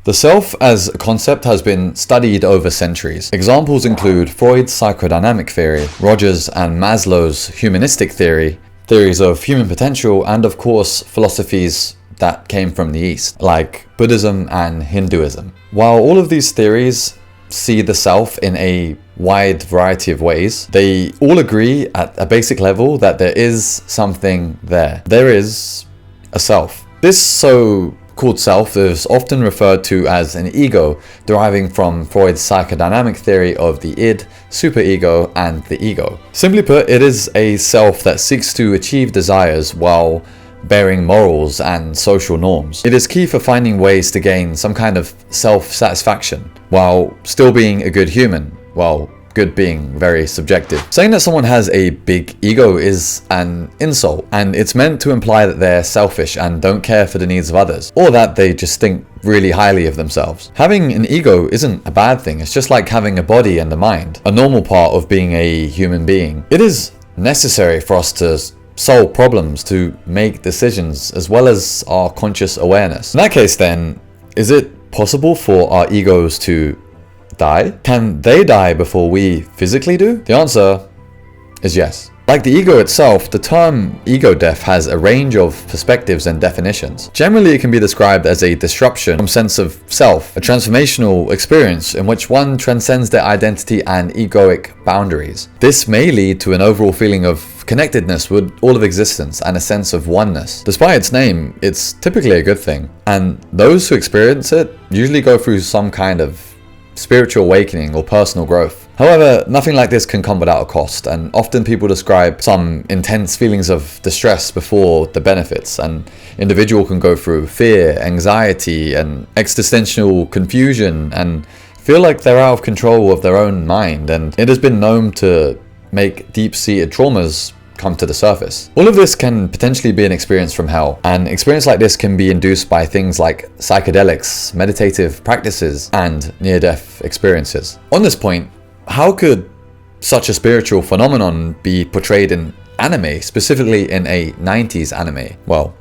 The self as a concept has been studied over centuries. Examples include Freud's psychodynamic theory, Rogers and Maslow's humanistic theory, theories of human potential, and of course philosophies that came from the East, like Buddhism and Hinduism. While all of these theories see the self in a wide variety of ways, they all agree at a basic level that there is something there. There is a self. This so-called self is often referred to as an ego, deriving from Freud's psychodynamic theory of the id, superego, and the ego. Simply put, it is a self that seeks to achieve desires while bearing morals and social norms. It is key for finding ways to gain some kind of self-satisfaction while still being a good human, while good being very subjective. Saying that someone has a big ego is an insult, and it's meant to imply that they're selfish and don't care for the needs of others, or that they just think really highly of themselves. Having an ego isn't a bad thing. It's just like having a body and a mind, a normal part of being a human being. It is necessary for us to solve problems, to make decisions, as well as our conscious awareness. In that case then, is it possible for our egos to die? Can they die before we physically do? The answer is yes. Like the ego itself, the term ego death has a range of perspectives and definitions. Generally, it can be described as a disruption from sense of self, a transformational experience in which one transcends their identity and egoic boundaries. This may lead to an overall feeling of connectedness with all of existence and a sense of oneness. Despite its name, it's typically a good thing, and those who experience it usually go through some kind of spiritual awakening or personal growth. However, nothing like this can come without a cost, and often people describe some intense feelings of distress before the benefits. An individual can go through fear, anxiety, and existential confusion and feel like they're out of control of their own mind, and it has been known to make deep-seated traumas come to the surface. All of this can potentially be an experience from hell. An experience like this can be induced by things like psychedelics, meditative practices, and near-death experiences. On this point, how could such a spiritual phenomenon be portrayed in anime, specifically in a 90s anime? Well,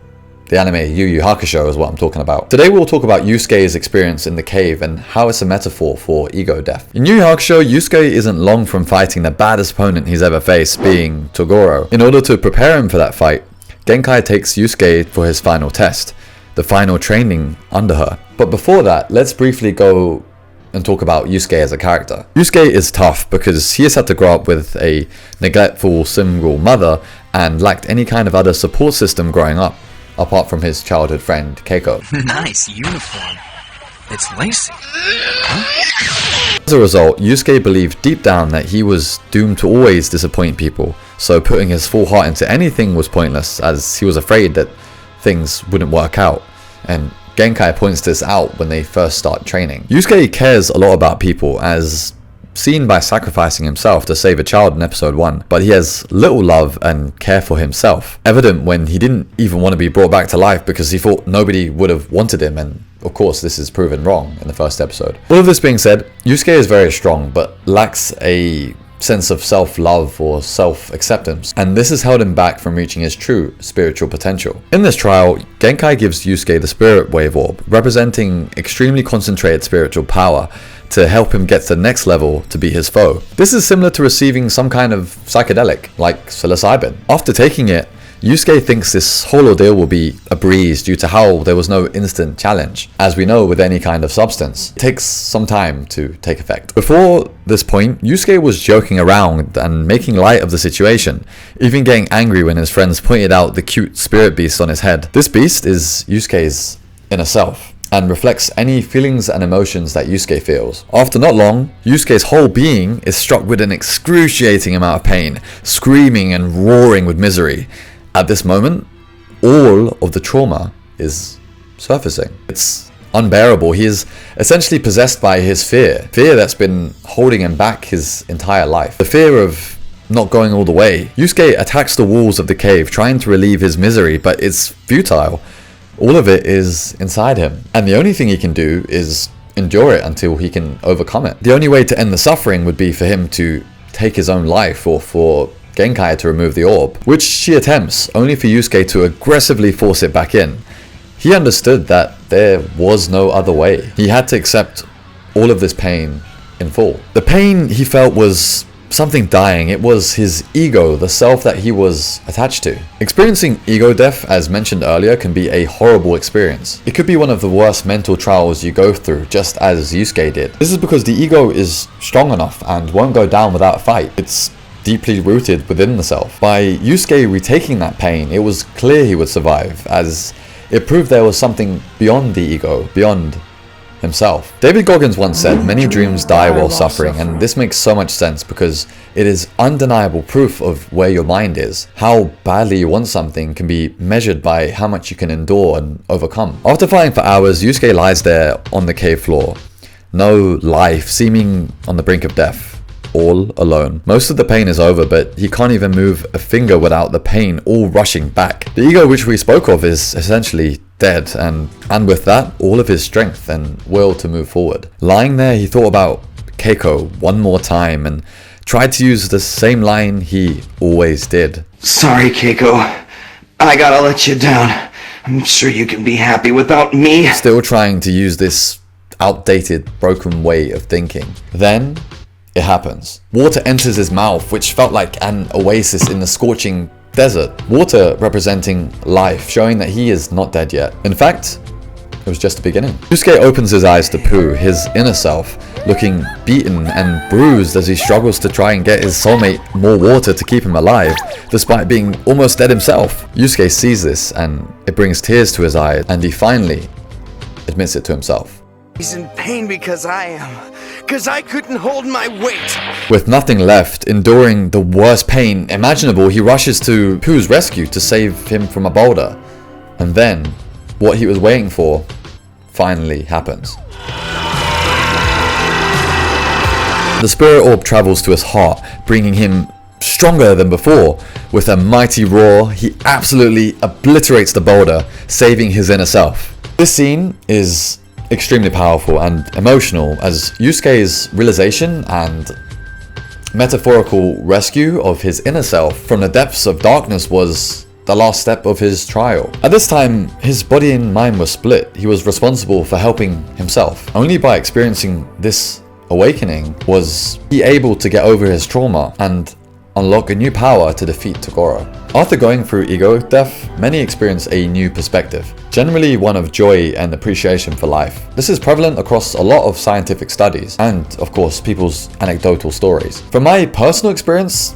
the anime Yu Yu Hakusho is what I'm talking about. Today we'll talk about Yusuke's experience in the cave and how it's a metaphor for ego death. In Yu Yu Hakusho, Yusuke isn't long from fighting the baddest opponent he's ever faced, being Toguro. In order to prepare him for that fight, Genkai takes Yusuke for his final test, the final training under her. But before that, let's briefly go and talk about Yusuke as a character. Yusuke is tough because he has had to grow up with a neglectful single mother and lacked any kind of other support system growing up, apart from his childhood friend Keiko. Nice uniform. It's lacy. Huh? As a result, Yusuke believed deep down that he was doomed to always disappoint people, so putting his full heart into anything was pointless, as he was afraid that things wouldn't work out. And Genkai points this out when they first start training. Yusuke cares a lot about people, as seen by sacrificing himself to save a child in episode 1, but he has little love and care for himself, evident when he didn't even want to be brought back to life because he thought nobody would have wanted him, and of course this is proven wrong in the first episode. All of this being said, Yusuke is very strong but lacks a sense of self-love or self-acceptance, and this has held him back from reaching his true spiritual potential. In this trial, Genkai gives Yusuke the spirit wave orb, representing extremely concentrated spiritual power to help him get to the next level to be his foe. This is similar to receiving some kind of psychedelic, like psilocybin. After taking it, Yusuke thinks this whole ordeal will be a breeze due to how there was no instant challenge. As we know with any kind of substance, it takes some time to take effect. Before this point, Yusuke was joking around and making light of the situation, even getting angry when his friends pointed out the cute spirit beast on his head. This beast is Yusuke's inner self, and reflects any feelings and emotions that Yusuke feels. After not long, Yusuke's whole being is struck with an excruciating amount of pain, screaming and roaring with misery. At this moment, all of the trauma is surfacing. It's unbearable. He is essentially possessed by his fear that's been holding him back his entire life. The fear of not going all the way. Yusuke attacks the walls of the cave, trying to relieve his misery, but it's futile. All of it is inside him, and the only thing he can do is endure it until he can overcome it. The only way to end the suffering would be for him to take his own life, or for Genkai to remove the orb, which she attempts, only for Yusuke to aggressively force it back in. He understood that there was no other way. He had to accept all of this pain in full. The pain he felt was something dying. It was his ego, the self that he was attached to. Experiencing ego death, as mentioned earlier, can be a horrible experience. It could be one of the worst mental trials you go through, just as Yusuke did. This is because the ego is strong enough and won't go down without a fight. It's deeply rooted within the self. By Yusuke retaking that pain, it was clear he would survive, as it proved there was something beyond the ego, beyond himself. David Goggins once said, "Many dreams die while suffering," and this makes so much sense because it is undeniable proof of where your mind is. How badly you want something can be measured by how much you can endure and overcome. After fighting for hours, Yusuke lies there on the cave floor. No life, seeming on the brink of death. All alone. Most of the pain is over, but he can't even move a finger without the pain all rushing back. The ego which we spoke of is essentially dead, and with that, all of his strength and will to move forward. Lying there, he thought about Keiko one more time and tried to use the same line he always did. "Sorry, Keiko. I gotta let you down. I'm sure you can be happy without me." Still trying to use this outdated, broken way of thinking. Then it happens. Water enters his mouth, which felt like an oasis in the scorching desert. Water representing life, showing that he is not dead yet. In fact, it was just the beginning. Yusuke opens his eyes to Pooh, his inner self, looking beaten and bruised as he struggles to try and get his soulmate more water to keep him alive, despite being almost dead himself. Yusuke sees this and it brings tears to his eyes, and he finally admits it to himself. "He's in pain because I am. Because I couldn't hold my weight." With nothing left, enduring the worst pain imaginable, he rushes to Pooh's rescue to save him from a boulder. And then, what he was waiting for finally happens. The spirit orb travels to his heart, bringing him stronger than before. With a mighty roar, he absolutely obliterates the boulder, saving his inner self. This scene is extremely powerful and emotional, as Yusuke's realization and metaphorical rescue of his inner self from the depths of darkness was the last step of his trial. At this time, his body and mind were split. He was responsible for helping himself. Only by experiencing this awakening was he able to get over his trauma and unlock a new power to defeat Toguro. After going through ego death, many experience a new perspective, generally one of joy and appreciation for life. This is prevalent across a lot of scientific studies and, of course, people's anecdotal stories. From my personal experience,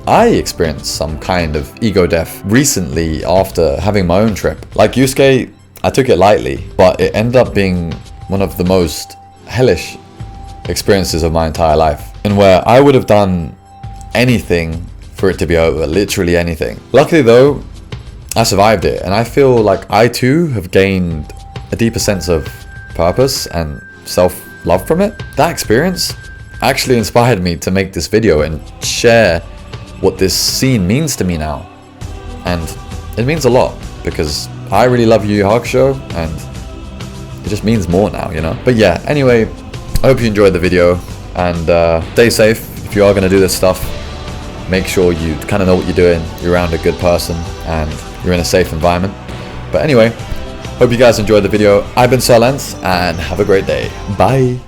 I experienced some kind of ego death recently after having my own trip. Like Yusuke, I took it lightly, but it ended up being one of the most hellish experiences of my entire life, and where I would have done anything for it to be over, literally anything. Luckily though, I survived it, and I feel like I too have gained a deeper sense of purpose and self-love from it. That experience actually inspired me to make this video and share what this scene means to me now. And it means a lot, because I really love Yu Yu Hakusho, and it just means more now, you know? But yeah, anyway, I hope you enjoyed the video, and stay safe. If you are going to do this stuff, make sure you kind of know what you're doing, you're around a good person, and you're in a safe environment. But anyway, hope you guys enjoyed the video. I've been Sir Lance, and have a great day. Bye.